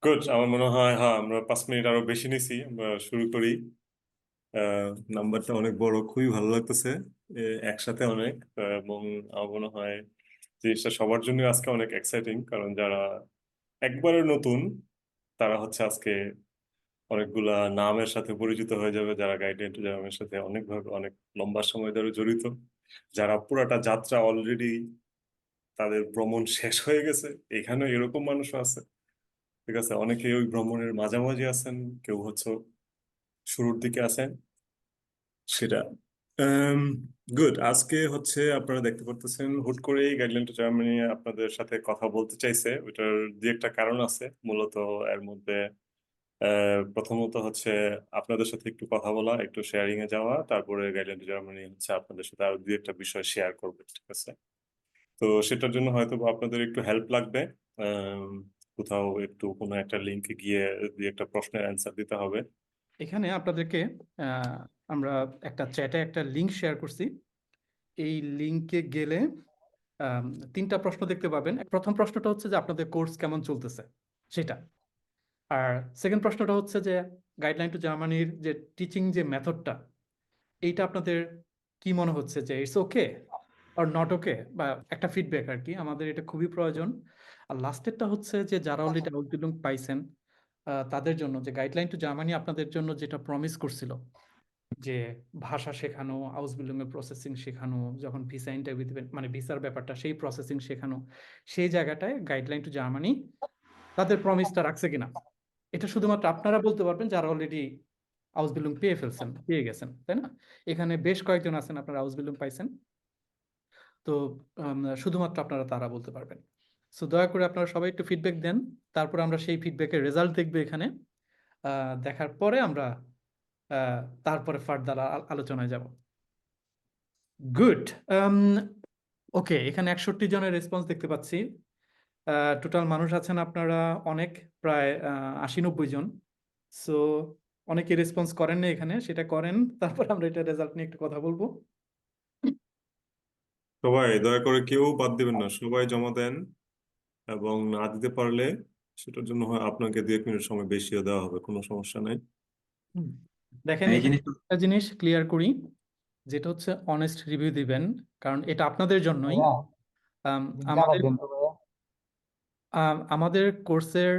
Good. আমার মনে হয় হ্যাঁ, আমরা 5 মিনিট আরো বেশি নিছি, আমরা শুরু করি। নাম্বারটা অনেক বড়, খুবই ভালো লাগতেছে। এ, একসাথে অনেক এবং আমার মনে হয় জিনিসটা সবার জন্য আজকে অনেক এক্সাইটিং, কারণ যারা একবারে নতুন তারা হচ্ছে আজকে অনেকগুলা নামের সাথে পরিচিত হয়ে যাবে, যারা গাইডলাইন টু জার্মানির সাথে অনেকভাবে অনেক লম্বা সময় ধরে জড়িত, যারা পুরাটা যাত্রা অলরেডি তাদের ভ্রমণ শেষ হয়ে গেছে। এখানে এরকম মানুষও আছে, ঠিক আছে, অনেকে ওই ভ্রমণের মাঝামাঝি আছেন, কেউ হচ্ছে শুরুর দিকে আছেন। সেটা গুড। আজকে হচ্ছে আপনারা দেখতে পারতেছেন হুট করেই গাইডলাইন টু জার্মানি আপনাদের সাথে কথা বলতে চাইছে। ওইটার দু একটা কারণ আছে মূলত। এর মধ্যে প্রথমত হচ্ছে আপনাদের সাথে একটু কথা বলা, একটু শেয়ারিং এ যাওয়া, তারপরে গাইডলাইন টু জার্মানি হচ্ছে আপনাদের সাথে আরো দু একটা বিষয় শেয়ার করবে, ঠিক আছে। তো সেটার জন্য হয়তো বা আপনাদের একটু হেল্প লাগবে। আম, কোথাও একটু কোনো একটা লিঙ্কে গিয়ে দু একটা প্রশ্নের অ্যান্সার দিতে হবে। এখানে আপনাদেরকে আহ, আমরা একটা চ্যাটে একটা লিংক শেয়ার করছি। এই লিংকে গেলে আম, তিনটা প্রশ্ন দেখতে পাবেন। প্রথম প্রশ্নটা হচ্ছে যে আপনাদের কোর্স কেমন চলতেছে সেটা। আর সেকেন্ড প্রশ্নটা হচ্ছে যে গাইডলাইন টু জার্মানির যে টিচিং যে মেথডটা, এইটা আপনাদের কি মনে হচ্ছে যে it's okay are not okay, বা একটা ফিডব্যাক আর কি, আমাদের এটা খুবই প্রয়োজন। আর লাস্টেরটা হচ্ছে যে যারা অলরেডি আউটবিল্ডিং পাইছেন তাদের জন্য যে গাইডলাইন টু জার্মানি আপনাদের জন্য যেটা প্রমিস করছিল, যে ভাষা শেখানো, আউসবিল্ডিং এর প্রসেসিং শেখানো, যখন ভিসা ইন্টারভিউ দিবেন মানে ভিসার ব্যাপারটা সেই প্রসেসিং শেখানো, সেই জায়গাটায় গাইডলাইন টু জার্মানি তাদের প্রমিসটা রাখছে কিনা, এটা শুধুমাত্র আপনারা বলতে পারবেন যারা অলরেডি আউসবিল্ডিং পেয়ে ফেলছেন, পেয়ে গেছেন, তাই না? এখানে বেশ কয়েকজন আছেন আপনারা আউসবিল্ডিং পাইছেন, তো শুধুমাত্র আপনারা তারা বলতে পারবেন। সো দয়া করে আপনারা সবাই একটু ফিডব্যাক দেন, তারপর আমরা সেই ফিডব্যাকের রেজাল্ট দেখবো এখানে। দেখার পরে আমরা আহ, তারপরে ফার্দার আলোচনায় যাব। গুড। ওকে, এখানে 61 জনের রেসপন্স দেখতে পাচ্ছি। টোটাল মানুষ আছেন আপনারা অনেক, প্রায় 80-90 জন। সো অনেকে রেসপন্স করেন না এখানে, সেটা করেন, তারপর আমরা এটা রেজাল্ট নিয়ে একটু কথা বলবো। সবাই দয়া করে কেউ বাদ দিবেন না, সবাই জমা দেন। এবং না দিতে পারলে সেটার জন্য হয় আপনাকে 2 1 মিনিট সময় বেশিও দেওয়া হবে, কোনো সমস্যা নাই। হুম। দেখেন এই এখানে জিনিসটা একটা জিনিস ক্লিয়ার করি, যেটা হচ্ছে অনেস্ট রিভিউ দিবেন, কারণ এটা আপনাদের জন্যই। ভাইয়া, আম, লিঙ্কটা আমাকে আমাদের দেন তো ভাইয়া। আমাদের কোর্সের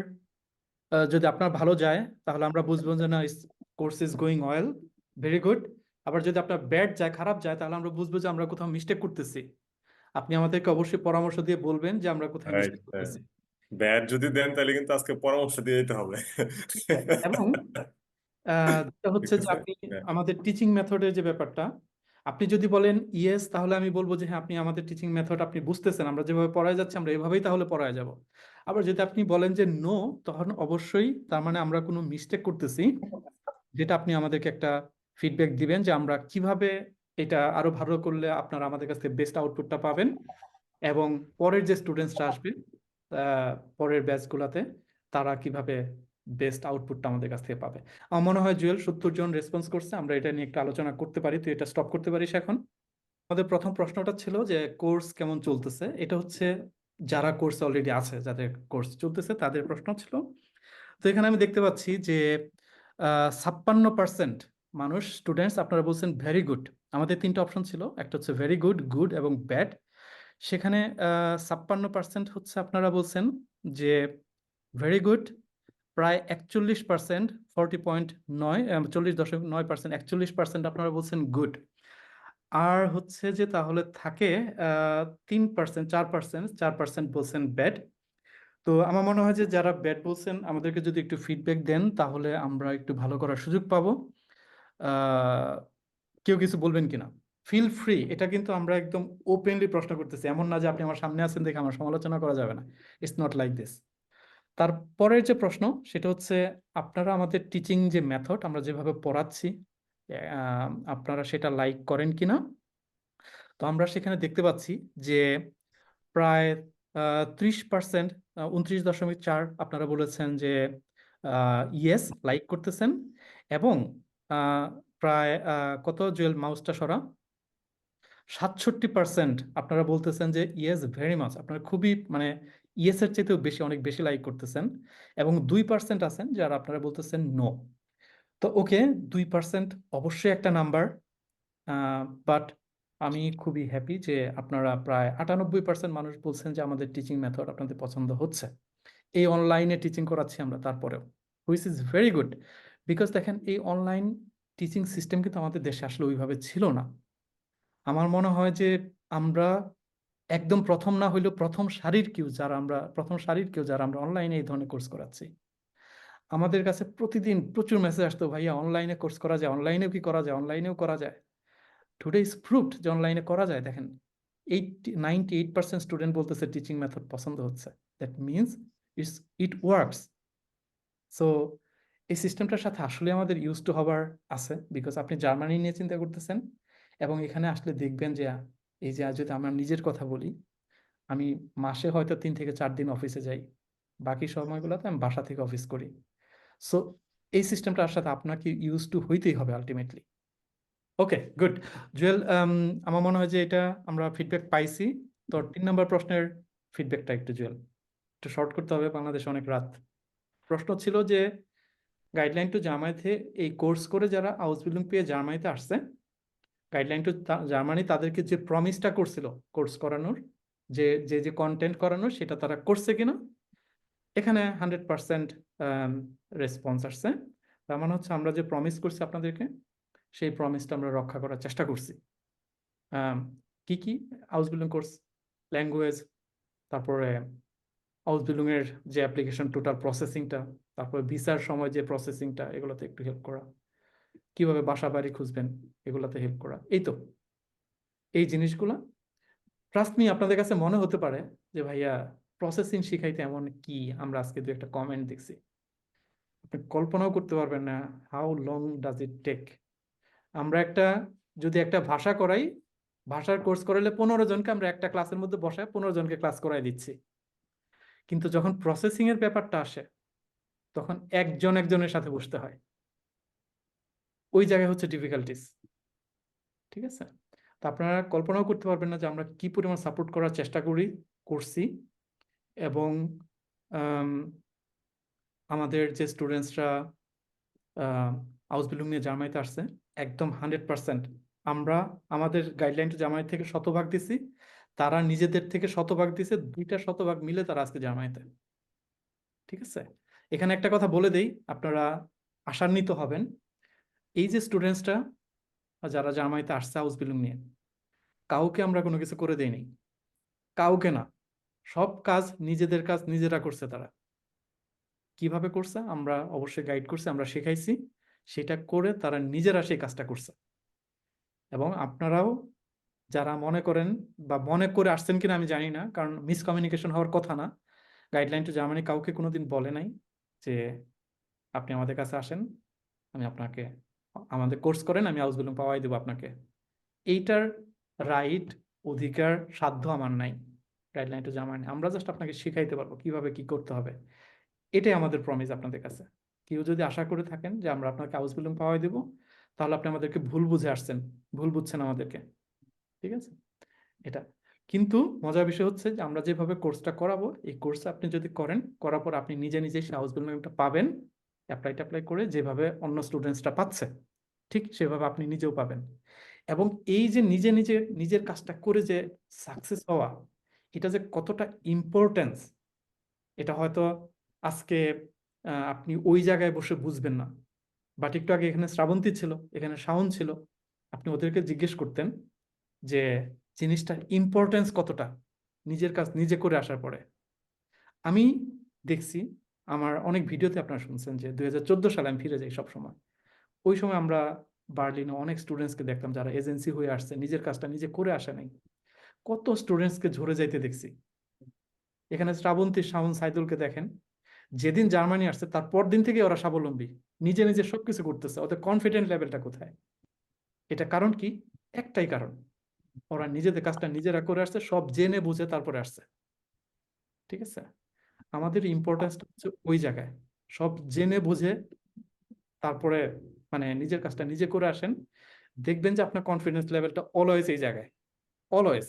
যদি আপনার ভালো যায় তাহলে আমরা বুঝবো যে না, course is going well, very good. আবার যদি আপনার ব্যাড যায়, খারাপ যায়, তাহলে আমরা বুঝবো যে আমরা কোথাও মিস্টেক করতেছি। আপনি আমাদেরকে অবশ্যই পরামর্শ দিয়ে বলবেন যে আমরা কোথায় মিস্টেক করতেছি। ব্যাট যদি দেন তাহলে কিন্তু আজকে পরামর্শ দিয়ে দিতে হবে। এবং যেটা ঠিক হচ্ছে যে আছে। আপনি হ্যাঁ। আমাদের টিচিং মেথডের যে ব্যাপারটা, আপনি যদি বলেন ইয়েস, তাহলে আমি বলবো যে হ্যাঁ, আপনি আমাদের টিচিং মেথড আপনি বুঝতেছেন, আমরা যেভাবে পড়ায় যাচ্ছি আমরা এভাবেই তাহলে পড়ায় যাব। আবার যদি আপনি বলেন যে নো, তখন অবশ্যই তার মানে আমরা কোনো মিস্টেক করতেছি, যেটা আপনি আমাদেরকে একটা ফিডব্যাক দিবেন যে আমরা কিভাবে এটা আরো ভালো করলে আপনারা আমাদের কাছ থেকে বেস্ট আউটপুটটা পাবেন, এবং পরের যে স্টুডেন্টসরা আসবে পরের ব্যাচগুলোতে তারা কিভাবে বেস্ট আউটপুটটা আমাদের কাছ থেকে পাবে। আমার মনে হয় জুয়েল 70 জন রেসপন্স করছে, আমরা এটা নিয়ে একটু আলোচনা করতে পারি, তুই এটা স্টপ করতে পারিস এখন। আমাদের প্রথম প্রশ্নটা ছিল যে কোর্স কেমন চলতেছে, এটা হচ্ছে যারা কোর্স অলরেডি আছে, যাদের কোর্স চলতেছে তাদের প্রশ্ন ছিল। তো এখানে আমি দেখতে পাচ্ছি যে 56% মানুষ, স্টুডেন্টস, আপনারা বলছেন ভেরি গুড। আমাদের তিনটা অপশন ছিল, একটা হচ্ছে ভেরি গুড, গুড এবং ব্যাড। সেখানে 56% হচ্ছে আপনারা বলছেন যে ভেরি গুড, প্রায় 41%, 40.9, 40.9%, 41% আপনারা বলছেন গুড। আর হচ্ছে যে তাহলে থাকে 3%, 4% বলছেন ব্যাড। তো আমার মনে হয় যে যারা ব্যাড বলছেন আমাদেরকে যদি একটু ফিডব্যাক দেন তাহলে আমরা একটু ভালো করার সুযোগ পাবো। আহ, কেউ কিছু বলবেন কিনা, ফিল ফ্রি। এটা কিন্তু আমরা একদম ওপেনলি প্রশ্ন করতেছি, এমন না যে আপনি আমার সামনে আছেন দেখে আমার সমালোচনা করা যাবে না। It's not like this. তারপরের যে প্রশ্ন সেটা হচ্ছে আপনারা আমাদের টিচিং যে মেথড, আমরা যেভাবে পড়াচ্ছি, আপনারা সেটা লাইক করেন কিনা। তো আমরা সেখানে দেখতে পাচ্ছি যে প্রায় 30%, 29.4 আপনারা বলেছেন যে ইয়েস, লাইক করতেছেন। এবং আহ, প্রায় কত, জুয়েল মাউসটা সরা, 67% আপনারা বলতেছেন যে ইয়েস ভেরি মাচ, আপনারা খুবই মানে ইয়েস এর চাইতেও বেশি, অনেক বেশি লাইক করতেছেন, এবং 2% আছেন যারা আপনারা বলতেছেন নো। তো ওকে, 2% অবশ্যই একটা নাম্বার, বাট আমি খুবই হ্যাপি যে আপনারা প্রায় 98% মানুষ বলছেন যে আমাদের টিচিং মেথড আপনাদের পছন্দ হচ্ছে। এই অনলাইনে টিচিং করাচ্ছি আমরা তারপরেও, which is very good. Because দেখেন, এই অনলাইন টিচিং সিস্টেম কিন্তু আমাদের দেশে আসলে ওইভাবে ছিল না। আমার মনে হয় যে আমরা একদম প্রথম না হইলেও প্রথম সারির কেউ যারা আমরা অনলাইনে এই ধরনের কোর্স করাচ্ছি। আমাদের কাছে প্রতিদিন প্রচুর মেসেজ আসতো, ভাইয়া অনলাইনে কোর্স করা যায়, অনলাইনেও কি করা যায়, অনলাইনেও করা যায়। টুডে ইজ প্রুভড যে অনলাইনে করা যায়। দেখেন, 98% স্টুডেন্ট বলতেছে টিচিং মেথড পছন্দ হচ্ছে। That means it works. So এই সিস্টেমটার সাথে আসলে আমাদের ইউজ টু হবার আছে, বিকজ আপনি জার্মানি নিয়ে চিন্তা করতেছেন, এবং এখানে আসলে দেখবেন যে এই যে যদি আমার নিজের কথা বলি, আমি মাসে হয়তো 3 থেকে 4 দিন অফিসে যাই, বাকি সময়গুলোতে আমি বাসা থেকে অফিস করি। সো এই সিস্টেমটার সাথে আপনাকে ইউজ টু হইতেই হবে আলটিমেটলি। ওকে, গুড। জুয়েল, আমার মনে হয় যে এটা আমরা ফিডব্যাক পাইছি। তো 3 নম্বর প্রশ্নের ফিডব্যাকটা একটু, জুয়েল, একটু শর্ট করতে হবে, বাংলাদেশে অনেক রাত। প্রশ্ন ছিল যে গাইডলাইন টু জার্মানিতে এই কোর্স করে যারা আউসবিল্ডিং পেয়ে জার্মানিতে আসছে, গাইডলাইন টু জার্মানি তাদেরকে যে প্রমিসটা করছিল কোর্স করানোর, যে যে যে কন্টেন্ট করানোর, সেটা তারা করছে কিনা। এখানে 100% রেসপন্স আসছে। তার মানে হচ্ছে আমরা যে প্রমিস করছি আপনাদেরকে, সেই প্রমিসটা আমরা রক্ষা করার চেষ্টা করছি। কি কি? আউসবিল্ডিং কোর্স, ল্যাঙ্গুয়েজ, তারপরে আউসবিল্ডিং এর যে অ্যাপ্লিকেশন টোটাল প্রসেসিংটা, তারপরে ভিসার সময় যে প্রসেসিংটা, এগুলোতে একটু হেল্প করা, কিভাবে বাসা বাড়ি খুঁজবেন এগুলাতে হেল্প করা, এই তো এই জিনিসগুলো। ট্রাস্ট মি, আপনাদের কাছে মনে হতে পারে যে ভাইয়া প্রসেসিং শিখাইতে এমন কি, আমরা আজকে দু একটা কমেন্ট দেখছি। আপনি কল্পনাও করতে পারবেন না how long does it take. আমরা যদি একটা ভাষা করাই, ভাষার কোর্স করাইলে 15 জনকে আমরা একটা ক্লাসের মধ্যে বসায় 15 জনকে ক্লাস করাই দিচ্ছি। কিন্তু যখন প্রসেসিং এর ব্যাপারটা আসে, তখন একজন একজনের সাথে বসতে হয়। ওই জায়গায় হচ্ছে ডিফিকাল্টিস। ঠিক আছে? তো আপনারা কল্পনাও করতে পারবেন না যে আমরা কি পরিমাণ সাপোর্ট করার চেষ্টা করছি। এবং আম, আমাদের যে স্টুডেন্টসরা আউসবিল্ডিং নিয়ে জার্মানিতে আসছে, একদম 100% আমরা আমাদের গাইডলাইন টু জার্মানি থেকে শতভাগ দিছি, তারা নিজেদের থেকে শতভাগ দিছে, 2টা শতভাগ মিলে তারা আজকে জার্মানিতে। ঠিক আছে? এখানে একটা কথা বলে দেই, আপনারা আশান্বিত হবেন। এই যে স্টুডেন্টসরা যারা জার্মানিতে আসছে আউসবিল্ডিং নিয়ে, কাউকে আমরা কোনো কিছু করে দেইনি, কাউকে না। সব কাজ নিজেদের কাজ নিজেরা করছে তারা। কিভাবে করছে আমরা অবশ্যই গাইড করছি, আমরা শেখাইছি, সেটা করে তারা নিজেরা সেই কাজটা করছে। এবং আপনারাও যারা মনে করেন বা মনে করে আসছেন কিনা আমি জানি না, কারণ মিসকমিউনিকেশন হওয়ার কথা না। গাইডলাইন টু জার্মানি কাউকে কোনোদিন বলে নাই যে আপনি আমাদের কাছে আসেন, আমি আপনাকে আমাদের কোর্স করেন, আমি হাউসবিল্ডিং পাওয়াই দেবো আপনাকে। এইটার রাইট, অধিকার, সাধ্য আমার নাই। গাইডলাইন টু জার্মানি আমরা জাস্ট আপনাকে শিখাইতে পারবো কিভাবে কি করতে হবে। এটাই আমাদের প্রমিস আপনাদের কাছে। কেউ যদি আশা করে থাকেন যে আমরা আপনাকে হাউসবিল্ডিং পাওয়াই দেবো, তাহলে আপনি আমাদেরকে ভুল বুঝে আসছেন, ভুল বুঝছেন আমাদেরকে। ঠিক আছে? এটা কিন্তু মজার বিষয় হচ্ছে যে আমরা যেভাবে কোর্সটা করাবো, এই কোর্সে আপনি যদি করেন, করার পর আপনি নিজে নিজে সেই হাউসবিল্ডিংটা পাবেন, অ্যাপ্লাই করে যেভাবে অন্য স্টুডেন্টসরা পাচ্ছে, ঠিক সেভাবে আপনি নিজেও পাবেন। এবং এই যে নিজে নিজে নিজের কাজটা করে যে সাকসেস হওয়া, এটা যে কতটা ইম্পর্টেন্স, এটা হয়তো আজকে আপনি ওই জায়গায় বসে বুঝবেন না। বাট একটু আগে এখানে শ্রাবন্তী ছিল, এখানে শাওন ছিল, আপনি ওদেরকে জিজ্ঞেস করতেন যে জিনিসটার ইম্পর্টেন্স কতটা নিজের কাজ নিজে করে আসার পরে। আমি দেখছি, আমার অনেক ভিডিওতে আপনারা শুনছেন যে 2014 সালে আমি ফিরে যাই সব সময়। ওই সময় আমরা বার্লিনে অনেক স্টুডেন্টসকে দেখতাম যারা এজেন্সি হয়ে আসছে, নিজের কাজটা নিজে করে আসে নাই। কত স্টুডেন্টসকে ঝরে যাইতে দেখছি। এখানে শ্রাবন্তী, শাওন, সাইদুলকে দেখেন, যেদিন জার্মানি আসছে তার পর দিন থেকে ওরা স্বাবলম্বী, নিজে নিজে সবকিছু করতেছে। ওদের কনফিডেন্ট লেভেলটা কোথায়? এটা কারণ কি? একটাই কারণ, ওরা নিজেদের কাজটা নিজেরা করে আসছে, সব জেনে বুঝে তারপরে আসছে। ঠিক আছে? আমাদের ইম্পর্টেন্সটা হচ্ছে ওই জায়গায়, সব জেনে বুঝে তারপরে মানে নিজের কাজটা নিজে করে আসেন, দেখবেন যে আপনার কনফিডেন্স লেভেলটা অলওয়েজ এই জায়গায়, অলওয়েজ।